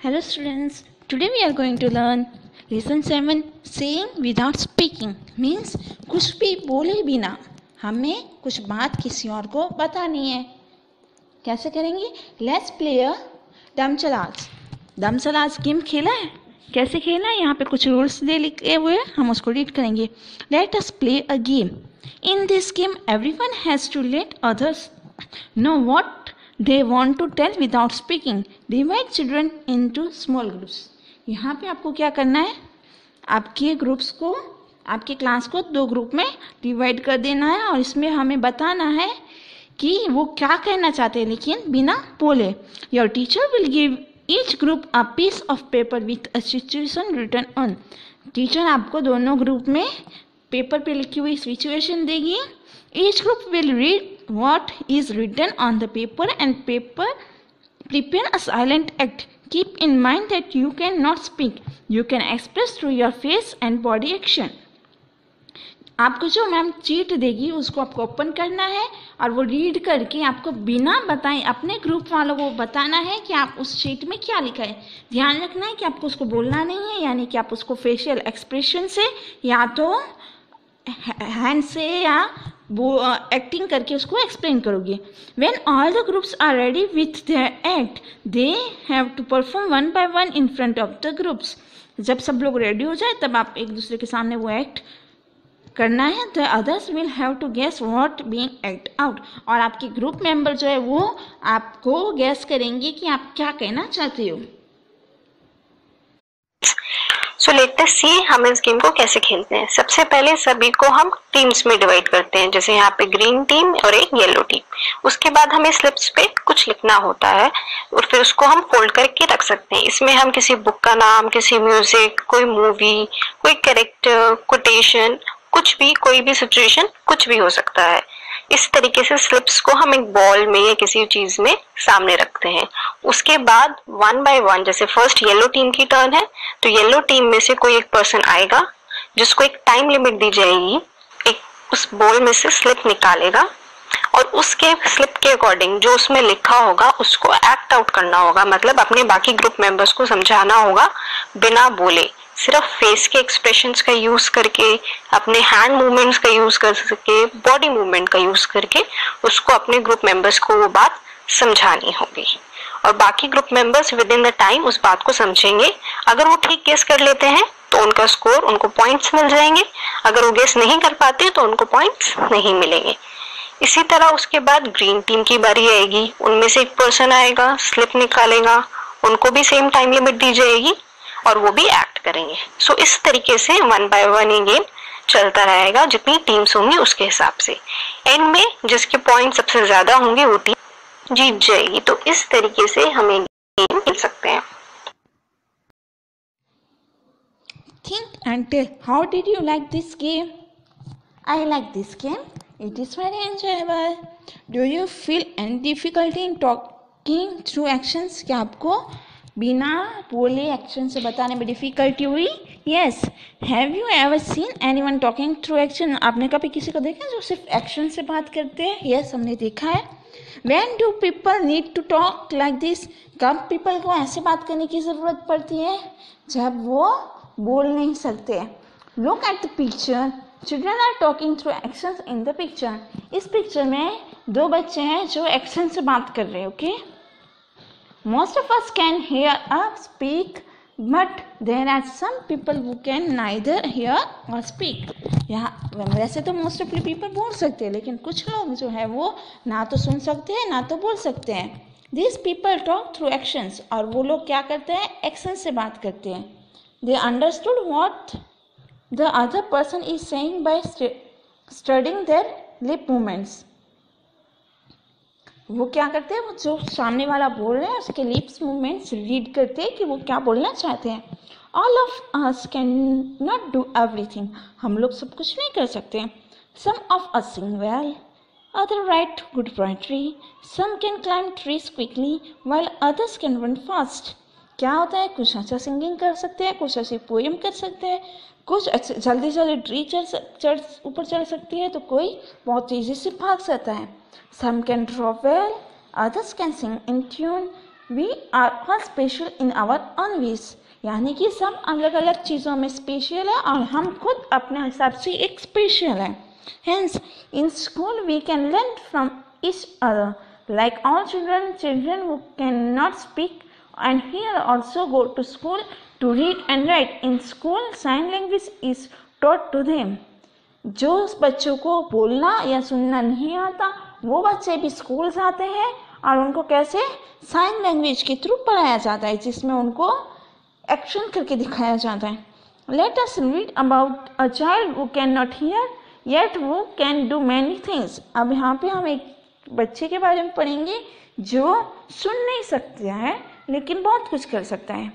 Hello students, today we are going to learn lesson 7 saying without speaking means कुछ भी बोले बिना हमें कुछ बात किसी और को बतानी है। कैसे करेंगे? Let's play a dumb charades. Dumb charades game खेला है? कैसे खेलना है? यहाँ पे कुछ रूल्स दे लिखे हुए हैं, हम उसको रीड करेंगे। Let us play a game. In this game everyone has to let others know what they want to tell without speaking. Divide children into small groups. यहाँ पे आपको क्या करना है? आपके ग्रुप्स को, आपके क्लास को 2 ग्रुप में डिवाइड कर देना है और इसमें हमें बताना है कि वो क्या कहना चाहते हैं लेकिन बिना बोले। Your teacher will give each group a piece of paper with a situation written on. Teacher आपको दोनों ग्रुप में पेपर पे लिखी हुई सिचुएशन देगी। Each group will read what is written on the paper and prepare a silent act. Keep in mind that you cannot speak. You can express through your face and body action. आपको जो ma'am cheat देगी उसको आपको open करना है और वो read करके आपको बिना बताए अपने ग्रुप वालों को बताना है कि आप उस चीट में क्या लिखा है। ध्यान रखना है कि आपको उसको बोलना नहीं है, यानी कि आप उसको फेशियल एक्सप्रेशन से या तो हैंड से या वो एक्टिंग करके उसको एक्सप्लेन करोगे। When all the groups are ready with their act, they have to perform one by one in front of the groups. जब सब लोग रेडी हो जाए तब आप एक दूसरे के सामने वो एक्ट करना है। The others will have to guess what being act out. और आपके ग्रुप मेंबर जो है वो आपको गैस करेंगे कि आप क्या कहना चाहते हो। सो लेट अस सी हम इस गेम को कैसे खेलते हैं। सबसे पहले सभी को हम टीम्स में डिवाइड करते हैं, जैसे यहाँ पे ग्रीन टीम और एक येलो टीम। उसके बाद हमें स्लिप्स पे कुछ लिखना होता है और फिर उसको हम फोल्ड करके रख सकते हैं। इसमें हम किसी बुक का नाम, किसी म्यूजिक, कोई मूवी, कोई कैरेक्टर, कोटेशन, कुछ भी, कोई भी सिचुएशन, कुछ भी हो सकता है। इस तरीके से स्लिप्स को हम एक बॉल में या किसी चीज में सामने रखते हैं। उसके बाद 1 by 1, जैसे फर्स्ट येलो टीम की टर्न है तो येलो टीम में से कोई एक पर्सन आएगा जिसको एक टाइम लिमिट दी जाएगी, एक उस बॉल में से स्लिप निकालेगा और उसके स्लिप के अकॉर्डिंग जो उसमें लिखा होगा उसको एक्ट आउट करना होगा। मतलब अपने बाकी ग्रुप मेंबर्स को समझाना होगा बिना बोले, सिर्फ फेस के एक्सप्रेशंस का यूज करके, अपने हैंड मूवमेंट्स का यूज कर सके, बॉडी मूवमेंट का यूज करके उसको अपने ग्रुप मेंबर्स को वो बात समझानी होगी और बाकी group members with in the time उस बात को समझेंगे। अगर वो ठीक गेस कर लेते हैं तो उनका स्कोर, उनको पॉइंट्स मिल जाएंगे। अगर वो गेस नहीं कर पाते तो उनको पॉइंट्स नहीं मिलेंगे। इसी तरह उसके बाद ग्रीन टीम की बारी आएगी। उनमें से एक पर्सन आएगा, स्लिप निकालेगा, उनको भी सेम टाइम लिमिट दी जाएगी और वो भी एक्ट करेंगे। सो इस तरीके से 1 by 1 ये गेम चलता रहेगा, जितनी टीम्स होंगी उसके हिसाब से। एंड में जिसके पॉइंट सबसे ज्यादा होंगे वो टीम जीत जाएगी। तो इस तरीके से हमें गेम खेल सकते हैं। Think and tell, how did you like this game? I like this game. It is very enjoyable. Do you feel any difficulty in talking through actions? क्या आपको बिना बोले एक्शन से बताने में डिफिकल्टी हुई? Yes. Have you ever seen anyone talking through action? आपने कभी किसी को देखा जो सिर्फ एक्शन से बात करते हैं? यस, हमने देखा है। When do people need to talk like this? कब पीपल को ऐसे बात करने की ज़रूरत पड़ती है? जब वो बोल नहीं सकते। Look at the picture, children are talking through actions in the picture. इस पिक्चर में 2 बच्चे हैं जो एक्शन से बात कर रहे हैं। Okay, most of us can hear or speak, but there are some people who can neither hear or speak. यहाँ वैसे तो most of the people बोल सकते हैं, लेकिन कुछ लोग जो है वो ना तो सुन सकते हैं ना तो बोल सकते हैं। These people talk through actions, और वो लोग क्या करते हैं? एक्शन से बात करते हैं। They understood what the other person is saying by studying their lip movements. वो क्या करते हैं? वो जो सामने वाला बोल रहे हैं उसके लिप्स मूवमेंट्स रीड करते हैं कि वो क्या बोलना चाहते हैं। All of us can not do everything. हम लोग सब कुछ नहीं कर सकते। Some of us sing well, other write good poetry, some can climb trees quickly while others can run fast. क्या होता है? कुछ अच्छा सिंगिंग कर सकते हैं, कुछ अच्छी पोएम कर सकते हैं, कुछ जल्दी जल्दी ट्री ऊपर चढ़ सकती है, तो कोई बहुत तेज़ी से भाग सकता है। Some can draw well, others can sing in tune, we are all special in our own ways, यानी कि सब अलग अलग चीज़ों में स्पेशल है और हम खुद अपने हिसाब से एक स्पेशल है. Hence, in school we can learn from each other. Like all children who cannot speak and hear also go to school to read and write. In school, sign language is taught to them. जो बच्चों को बोलना या सुनना नहीं आता वो बच्चे भी स्कूल जाते हैं और उनको कैसे साइन लैंग्वेज के थ्रू पढ़ाया जाता है, जिसमें उनको एक्शन करके दिखाया जाता है. Let us read about a child who can not here yet who can do many things. अब यहाँ पे हम एक बच्चे के बारे में पढ़ेंगे जो सुन नहीं सकता है लेकिन बहुत कुछ कर सकता है.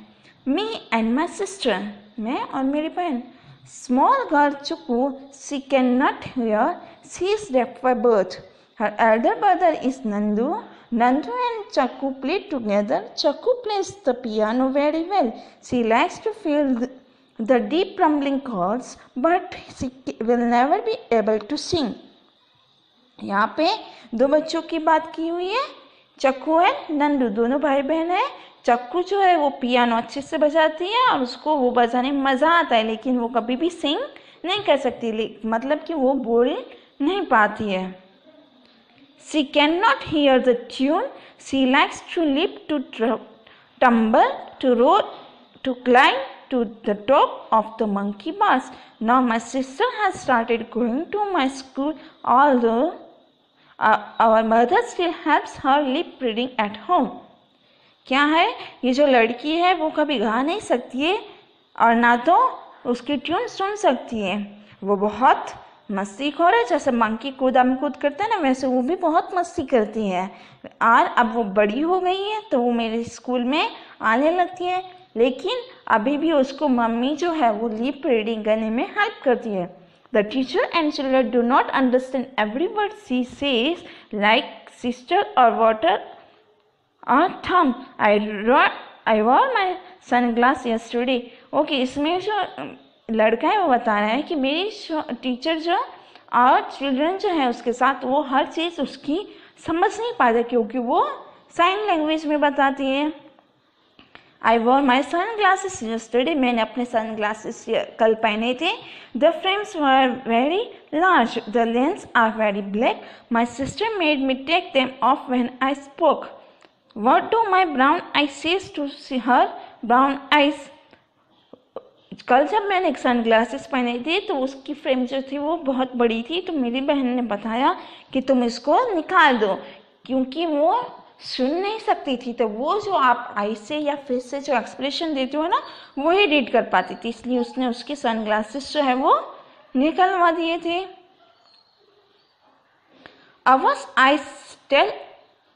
मी एंड माई सिस्टर, मैं और मेरी बहन. Small girl Chuku, she can not hear, she is deaf by birth. Her elder brother is Nandu. Nandu and Chakku play together. Chakku plays the piano very well. She likes to feel the deep rumbling chords, but she will never be able to sing. यहाँ पे दो बच्चों की बात की हुई है. चक्कू है, नंदू, दोनों भाई बहन है. चक्कू जो है वो पियानो अच्छे से बजाती है और उसको वो बजाने में मज़ा आता है, लेकिन वो कभी भी सिंग नहीं कर सकती, मतलब कि वो बोल नहीं पाती है. She cannot hear the tune. She likes to leap, to tumble, to roll, to climb to the top of the monkey bars. Now my sister has started going to my school, although our mother still helps her lip reading at home. क्या है, ये जो लड़की है वो कभी गा नहीं सकती है और ना तो उसकी ट्यून सुन सकती है. वो बहुत मस्ती खोर है, जैसे मंकी कूदम कूद करते हैं ना, वैसे वो भी बहुत मस्ती करती है. और अब वो बड़ी हो गई है तो वो मेरे स्कूल में आने लगती है, लेकिन अभी भी उसको मम्मी जो है वो लिप रीडिंग करने में हेल्प करती है. The teacher and children do not understand every word she says, like sister और वाटर और थम. आई वॉर माई सनग्लास यस्टरडे. ओके, इसमें जो लड़का है वो बता रहा है कि मेरी टीचर जो और चिल्ड्रन जो है उसके साथ वो हर चीज़ उसकी समझ नहीं पाते क्योंकि वो साइन लैंग्वेज में बताती है. I wore my sunglasses yesterday. मैंने अपने सन ग्लासेस कल पहने थे. The frames were very large, the lens are very black. My sister made me take them off when I spoke. What do my brown eye says to see her brown eyes. कल जब मैंने sun glasses पहने थे तो उसकी frame जो थी वो बहुत बड़ी थी, तो मेरी बहन ने बताया कि तुम इसको निकाल दो क्योंकि वो सुन नहीं सकती थी. तो वो जो आप आई से या फेस से जो एक्सप्रेशन देते हो ना वो ही रीड कर पाती थी, इसलिए उसने उसके सन ग्लासेस जो है वो निकलवा दिए थे. Our eyes tell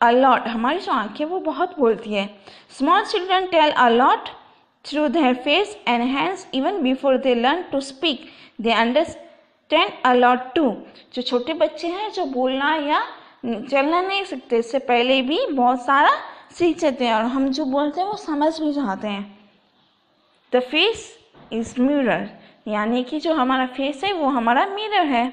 a lot. हमारी जो आंखें वो बहुत बोलती है. Small children tell a lot through their face and hands even before they learn to speak. They understand a lot too. जो छोटे बच्चे हैं जो बोलना या चलना नहीं सकते, इससे पहले भी बहुत सारा सीख जाते हैं और हम जो बोलते हैं वो समझ भी जाते हैं. The face is mirror, यानी कि जो हमारा फेस है वो हमारा मिरर है.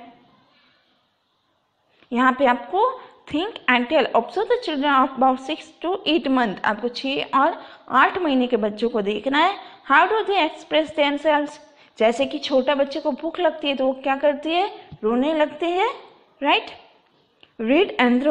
यहाँ पे आपको think and tell. Observe the children of about 6 to 8 months. आपको 6 और 8 महीने के बच्चों को देखना है. How do they express themselves. जैसे कि छोटा बच्चे को भूख लगती है तो वो क्या करती है, रोने लगते हैं, right. Read and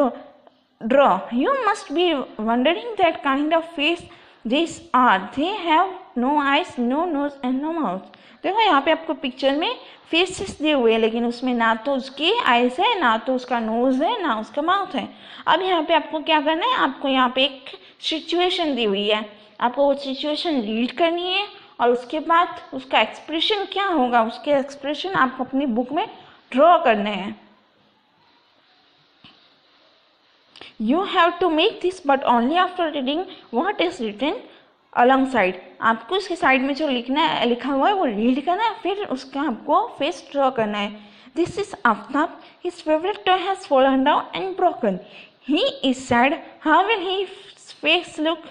draw. You must be wondering that kind of face this are. They have no eyes, no nose and no mouth. देखो यहाँ पे आपको पिक्चर में फेसेस दिए हुए हैं, लेकिन उसमें ना तो उसकी आइज है, ना तो उसका नोज है, ना उसका माउथ है. अब यहाँ पे आपको क्या करना है, आपको यहाँ पे एक सिचुएशन दी हुई है, आपको वो सिचुएशन रीड करनी है और उसके बाद उसका एक्सप्रेशन क्या होगा, उसके एक्सप्रेशन आपको अपनी बुक में ड्रॉ करने हैं. You have to make this but only after reading what is written alongside. आपको इसके साइड में जो लिखा हुआ है वो रीड करना है, फिर उसका आपको फेस ड्रॉ करना है. This is Aftab. His favorite toy has fallen down and broken. He is sad. How will his face look?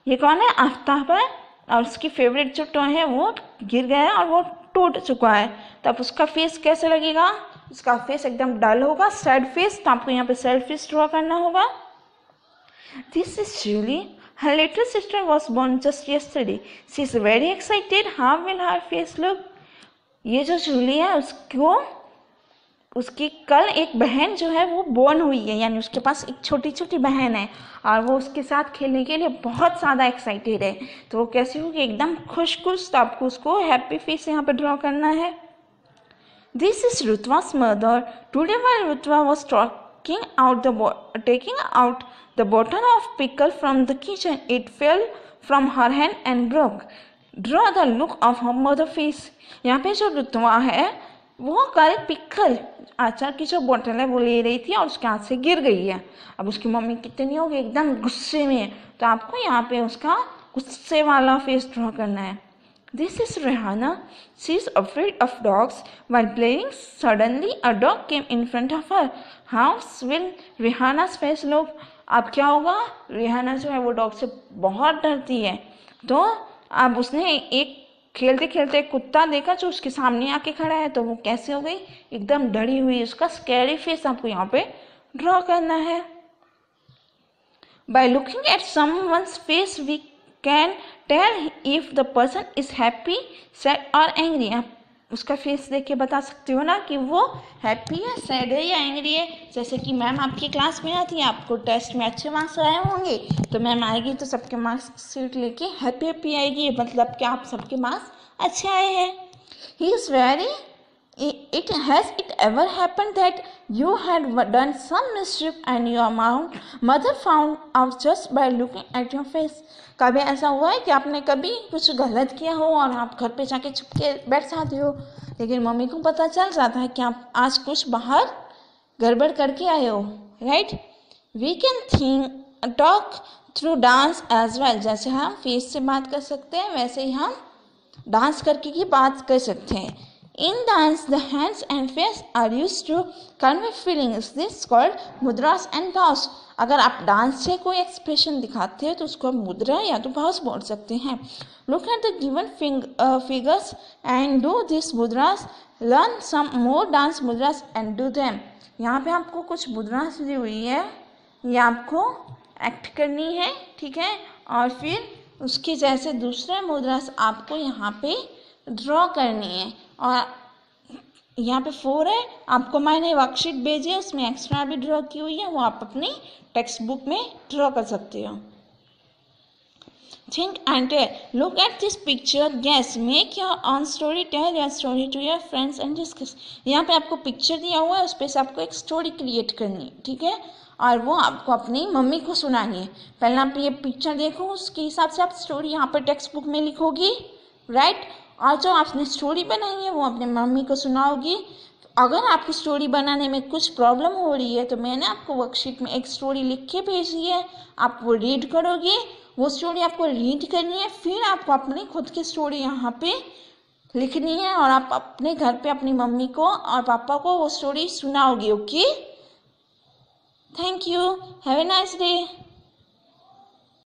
ये कौन है, आफ्ताब है और उसकी फेवरेट जो टॉय है वो गिर गया है और वो टूट चुका है. तो अब उसका फेस कैसे लगेगा, उसका फेस एकदम डल होगा, सैड फेस. तो आपको यहाँ पे सैड फेस ड्रॉ करना होगा. This is Julie. Her little sister was born just yesterday. She is very excited. How will her face look? ये जो जूली है उसकी कल एक बहन जो है वो बोर्न हुई है, यानी उसके पास एक छोटी छोटी बहन है और वो उसके साथ खेलने के लिए बहुत ज़्यादा एक्साइटेड है। तो वो कैसी होगी? एकदम खुश खुश। तो आपको उसको हैप्पी फेस यहाँ पे ड्रॉ करना है। दिस इज रुतवा's mother. Today while Rutva was taking out the bottle of pickle from the kitchen, it fell from her hand and broke. Draw the look of her mother face. यहाँ पे जो रुतवा है वो कल पिकल अचार की जो बोतल है वो ले रही थी और उसके हाथ से गिर गई है। अब उसकी मम्मी कितनी होगी? एकदम गुस्से में। तो आपको यहाँ पे उसका गुस्से वाला फेस ड्रॉ करना है। This is Rihanna. She is afraid of dogs. While playing, suddenly a dog came in front of her. How will Rihanna's face look? अब क्या होगा? रिहाना जो है वो डॉग से बहुत डरती है। तो अब उसने एक खेलते खेलते कुत्ता देखा जो उसके सामने आके खड़ा है, तो वो कैसे हो गई? एकदम डरी हुई। उसका स्कैरी फेस आपको यहाँ पे ड्रॉ करना है। By looking at someone's face, we can tell if the person is happy, sad or angry. आप उसका फेस देख के बता सकते हो ना कि वो हैप्पी है, सैड है या एंग्री है। जैसे कि मैम आपकी क्लास में आती है, आपको टेस्ट में अच्छे मार्क्स आए होंगे तो मैम आएगी तो सबके मार्क्स सीट लेके हैप्पी हैप्पी आएगी, मतलब कि आप सबके मार्क्स अच्छे आए हैं। He is very Has it ever happened that you had done some mischief and your mother found out just by looking at your face? कभी ऐसा हुआ है कि आपने कभी कुछ गलत किया हो और आप घर पे जाके छुप के बैठ जाते हो, लेकिन मम्मी को पता चल जाता है कि आप आज कुछ बाहर गड़बड़ करके आए हो, right? We can talk through dance as well. जैसे हम फेस से बात कर सकते हैं वैसे ही हम डांस करके की बात कर सकते हैं. In dance, the hands and face are used to convey feelings. This is called mudras and bows. अगर आप डांस से कोई एक्सप्रेशन दिखाते हैं तो उसको आप मुद्रा या तो भाव बोल सकते हैं. Look at the given figures and do these mudras. Learn some more dance mudras and do them. यहाँ पे आपको कुछ मुद्रास दी हुई है, ये आपको एक्ट करनी है, ठीक है, और फिर उसके जैसे दूसरे मुद्रास आपको यहाँ पे ड्रॉ करनी है. और यहाँ पे 4 है, आपको मैंने वर्कशीट भेजी है, उसमें एक्स्ट्रा भी ड्रॉ की हुई है, वो आप अपनी टेक्स्ट बुक में ड्रॉ कर सकते हो. Think and tell. Look at this picture. Guess. Make your own story. Tell your story to your friends and discuss. यहाँ पे आपको पिक्चर दिया हुआ है, उस पर से आपको एक स्टोरी क्रिएट करनी है, ठीक है, और वो आपको अपनी मम्मी को सुनानी है. पहले आप ये पिक्चर देखो, उसके हिसाब से आप स्टोरी यहाँ पर टेक्स्ट बुक में लिखोगी, राइट? और जो आपने स्टोरी बनाई है वो अपने मम्मी को सुनाओगी. अगर आपकी स्टोरी बनाने में कुछ प्रॉब्लम हो रही है तो मैंने आपको वर्कशीट में एक स्टोरी लिख के भेजी है, आप वो रीड करोगे. वो स्टोरी आपको रीड करनी है, फिर आपको अपनी खुद की स्टोरी यहाँ पे लिखनी है और आप अपने घर पे अपनी मम्मी को और पापा को वो स्टोरी सुनाओगे. Okay, thank you, have a nice day.